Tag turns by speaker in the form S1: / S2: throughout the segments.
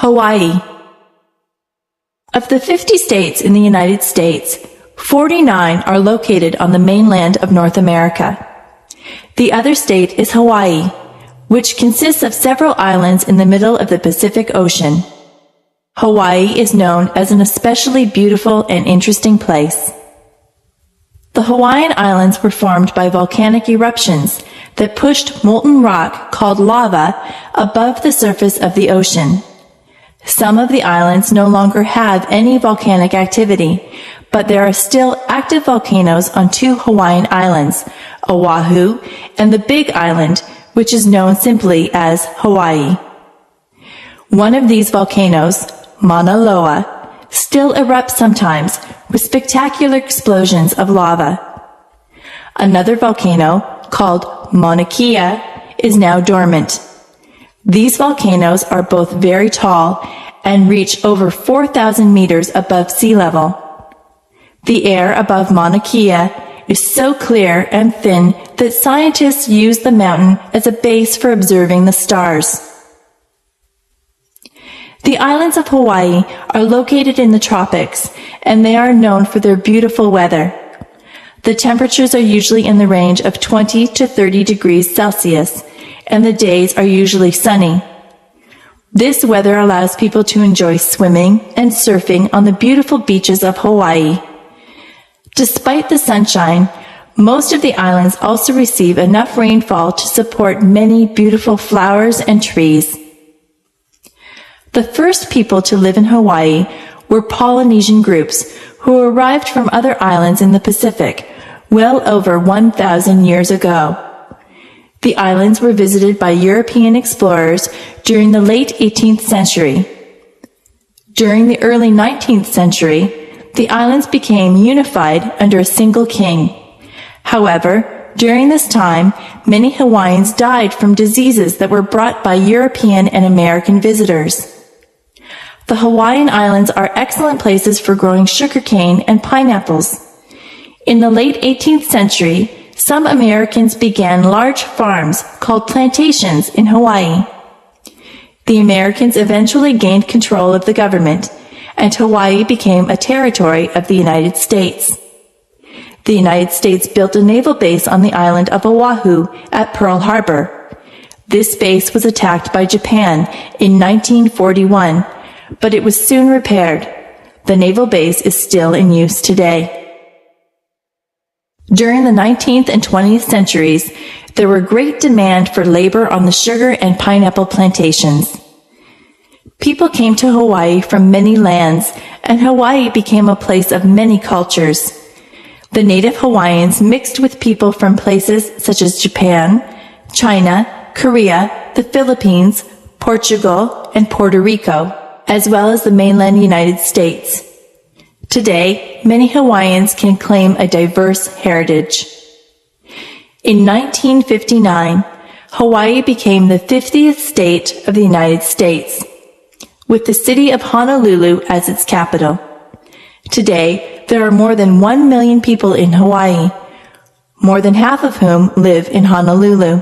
S1: Hawaii. Of the 50 states in the United States, 49 are located on the mainland of North America. The other state is Hawaii, which consists of several islands in the middle of the Pacific Ocean. Hawaii is known as an especially beautiful and interesting place. The Hawaiian Islands were formed by volcanic eruptions that pushed molten rock called lava above the surface of the ocean. Some of the islands no longer have any volcanic activity, but there are still active volcanoes on two Hawaiian islands, Oahu and the Big Island, which is known simply as Hawaii. One of these volcanoes, Mauna Loa, still erupts sometimes with spectacular explosions of lava. Another volcano, called Mauna Kea, is now dormant. These volcanoes are both very tall and reach over 4,000 meters above sea level. The air above Mauna Kea is so clear and thin that scientists use the mountain as a base for observing the stars. The islands of Hawaii are located in the tropics, and they are known for their beautiful weather. The temperatures are usually in the range of 20 to 30 degrees Celsius, and the days are usually sunny. This weather allows people to enjoy swimming and surfing on the beautiful beaches of Hawaii. Despite the sunshine, most of the islands also receive enough rainfall to support many beautiful flowers and trees. The first people to live in Hawaii were Polynesian groups who arrived from other islands in the Pacific well over 1,000 years ago. The islands were visited by European explorers during the late 18th century. During the early 19th century, the islands became unified under a single king. However, during this time, many Hawaiians died from diseases that were brought by European and American visitors. The Hawaiian Islands are excellent places for growing sugarcane and pineapples. In the late 18th century, some Americans began large farms called plantations in Hawaii. The Americans eventually gained control of the government, and Hawaii became a territory of the United States. The United States built a naval base on the island of Oahu at Pearl Harbor. This base was attacked by Japan in 1941, but it was soon repaired. The naval base is still in use today. During the 19th and 20th centuries, there were great demand for labor on the sugar and pineapple plantations. People came to Hawaii from many lands, and Hawaii became a place of many cultures. The native Hawaiians mixed with people from places such as Japan, China, Korea, the Philippines, Portugal, and Puerto Rico, as well as the mainland United States. Today, many Hawaiians can claim a diverse heritage. In 1959, Hawaii became the 50th state of the United States, with the city of Honolulu as its capital. Today, there are more than 1 million people in Hawaii, more than half of whom live in Honolulu.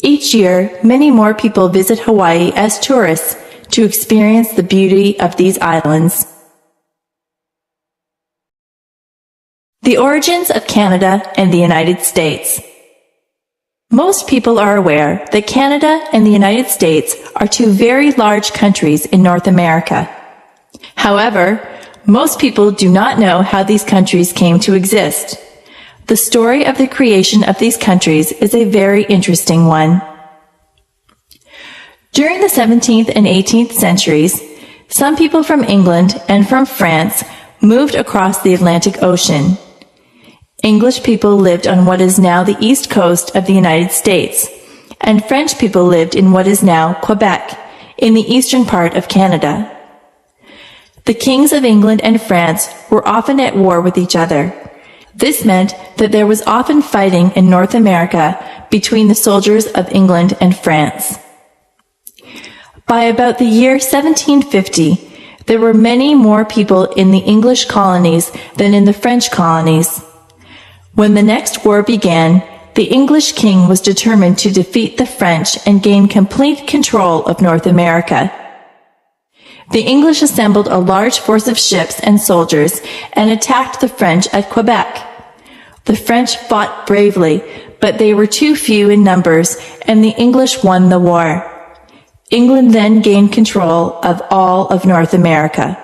S1: Each year, many more people visit Hawaii as tourists to experience the beauty of these islands. The origins of Canada and the United States. Most people are aware that Canada and the United States are two very large countries in North America. However, most people do not know how these countries came to exist. The story of the creation of these countries is a very interesting one. During the 17th and 18th centuries, some people from England and from France moved across the Atlantic Ocean. English people lived on what is now the east coast of the United States, and French people lived in what is now Quebec, in the eastern part of Canada. The kings of England and France were often at war with each other. This meant that there was often fighting in North America between the soldiers of England and France. By about the year 1750, there were many more people in the English colonies than in the French colonies. When the next war began, the English king was determined to defeat the French and gain complete control of North America. The English assembled a large force of ships and soldiers and attacked the French at Quebec. The French fought bravely, but they were too few in numbers, and the English won the war. England then gained control of all of North America.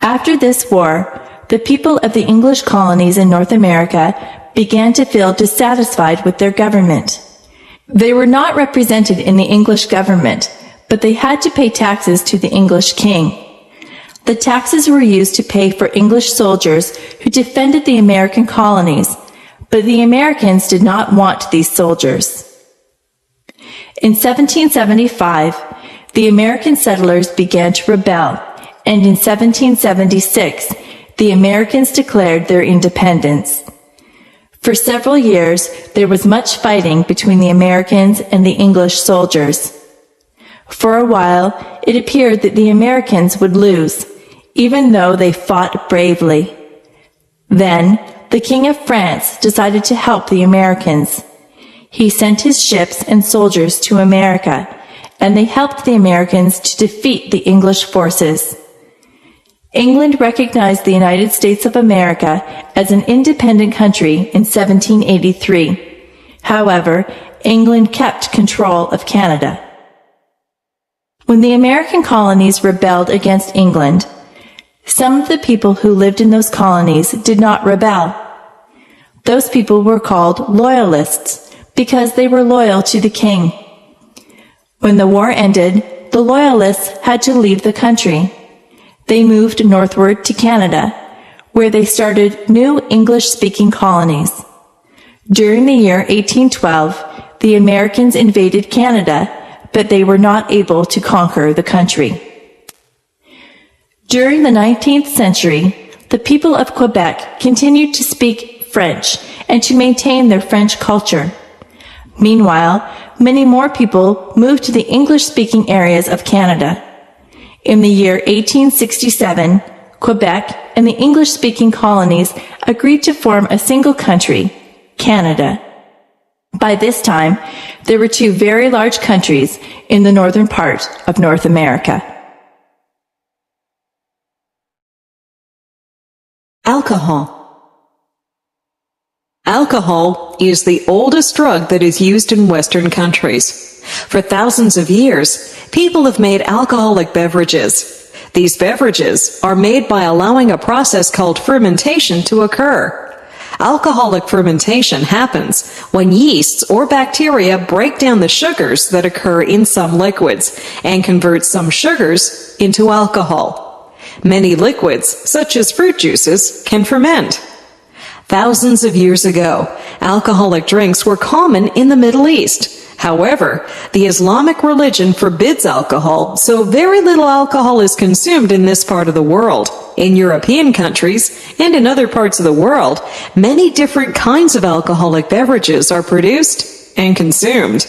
S1: After this war, the people of the English colonies in North America began to feel dissatisfied with their government. They were not represented in the English government, but they had to pay taxes to the English king. The taxes were used to pay for English soldiers who defended the American colonies, but the Americans did not want these soldiers. In 1775, the American settlers began to rebel, and in 1776, the Americans declared their independence. For several years, there was much fighting between the Americans and the English soldiers. For a while, it appeared that the Americans would lose, even though they fought bravely. Then, the King of France decided to help the Americans. He sent his ships and soldiers to America, and they helped the Americans to defeat the English forces. England recognized the United States of America as an independent country in 1783. However, England kept control of Canada. When the American colonies rebelled against England, some of the people who lived in those colonies did not rebel. Those people were called Loyalists because they were loyal to the king. When the war ended, the Loyalists had to leave the country. They moved northward to Canada, where they started new English-speaking colonies. During the year 1812, the Americans invaded Canada, but they were not able to conquer the country. During the 19th century, the people of Quebec continued to speak French and to maintain their French culture. Meanwhile, many more people moved to the English-speaking areas of Canada. In the year 1867, Quebec and the English-speaking colonies agreed to form a single country, Canada. By this time, there were two very large countries in the northern part of North America.
S2: Alcohol. Alcohol is the oldest drug that is used in Western countries. For thousands of years, people have made alcoholic beverages. These beverages are made by allowing a process called fermentation to occur. Alcoholic fermentation happens when yeasts or bacteria break down the sugars that occur in some liquids and convert some sugars into alcohol. Many liquids, such as fruit juices, can ferment. Thousands of years ago, alcoholic drinks were common in the Middle East. However, the Islamic religion forbids alcohol, so very little alcohol is consumed in this part of the world. In European countries and in other parts of the world, many different kinds of alcoholic beverages are produced and consumed.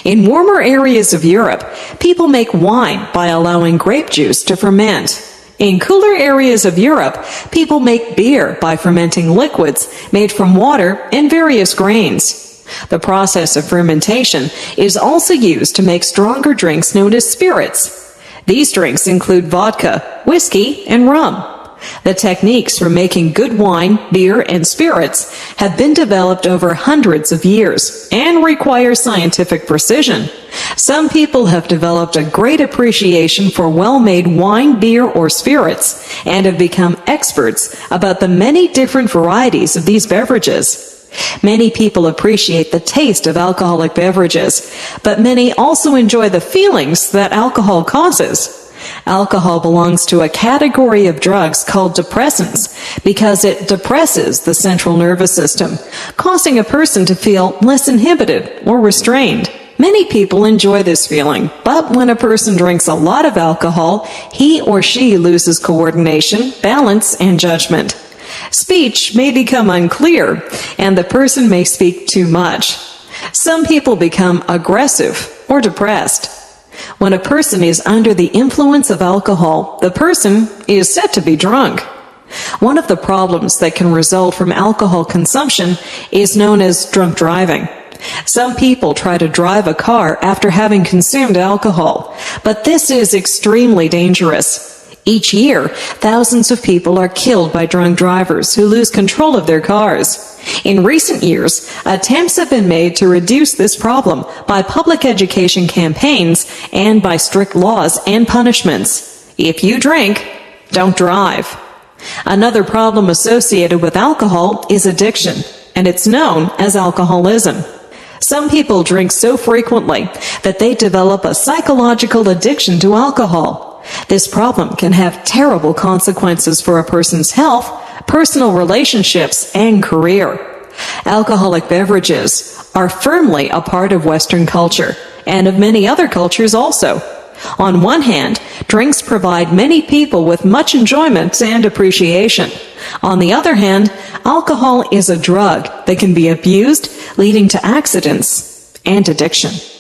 S2: In warmer areas of Europe, people make wine by allowing grape juice to ferment. In cooler areas of Europe, people make beer by fermenting liquids made from water and various grains. The process of fermentation is also used to make stronger drinks known as spirits. These drinks include vodka, whiskey, and rum. The techniques for making good wine, beer, and spirits have been developed over hundreds of years and require scientific precision. Some people have developed a great appreciation for well-made wine, beer, or spirits and have become experts about the many different varieties of these beverages. Many people appreciate the taste of alcoholic beverages, but many also enjoy the feelings that alcohol causes. Alcohol belongs to a category of drugs called depressants because it depresses the central nervous system, causing a person to feel less inhibited or restrained. Many people enjoy this feeling, but when a person drinks a lot of alcohol, he or she loses coordination, balance, and judgment. Speech may become unclear, and the person may speak too much. Some people become aggressive or depressed. When a person is under the influence of alcohol, the person is said to be drunk. One of the problems that can result from alcohol consumption is known as drunk driving. Some people try to drive a car after having consumed alcohol, but this is extremely dangerous. Each year, thousands of people are killed by drunk drivers who lose control of their cars. In recent years, attempts have been made to reduce this problem by public education campaigns and by strict laws and punishments. If you drink, don't drive. Another problem associated with alcohol is addiction, and it's known as alcoholism. Some people drink so frequently that they develop a psychological addiction to alcohol. This problem can have terrible consequences for a person's health, personal relationships, and career. Alcoholic beverages are firmly a part of Western culture, and of many other cultures also. On one hand, drinks provide many people with much enjoyment and appreciation. On the other hand, alcohol is a drug that can be abused, leading to accidents and addiction.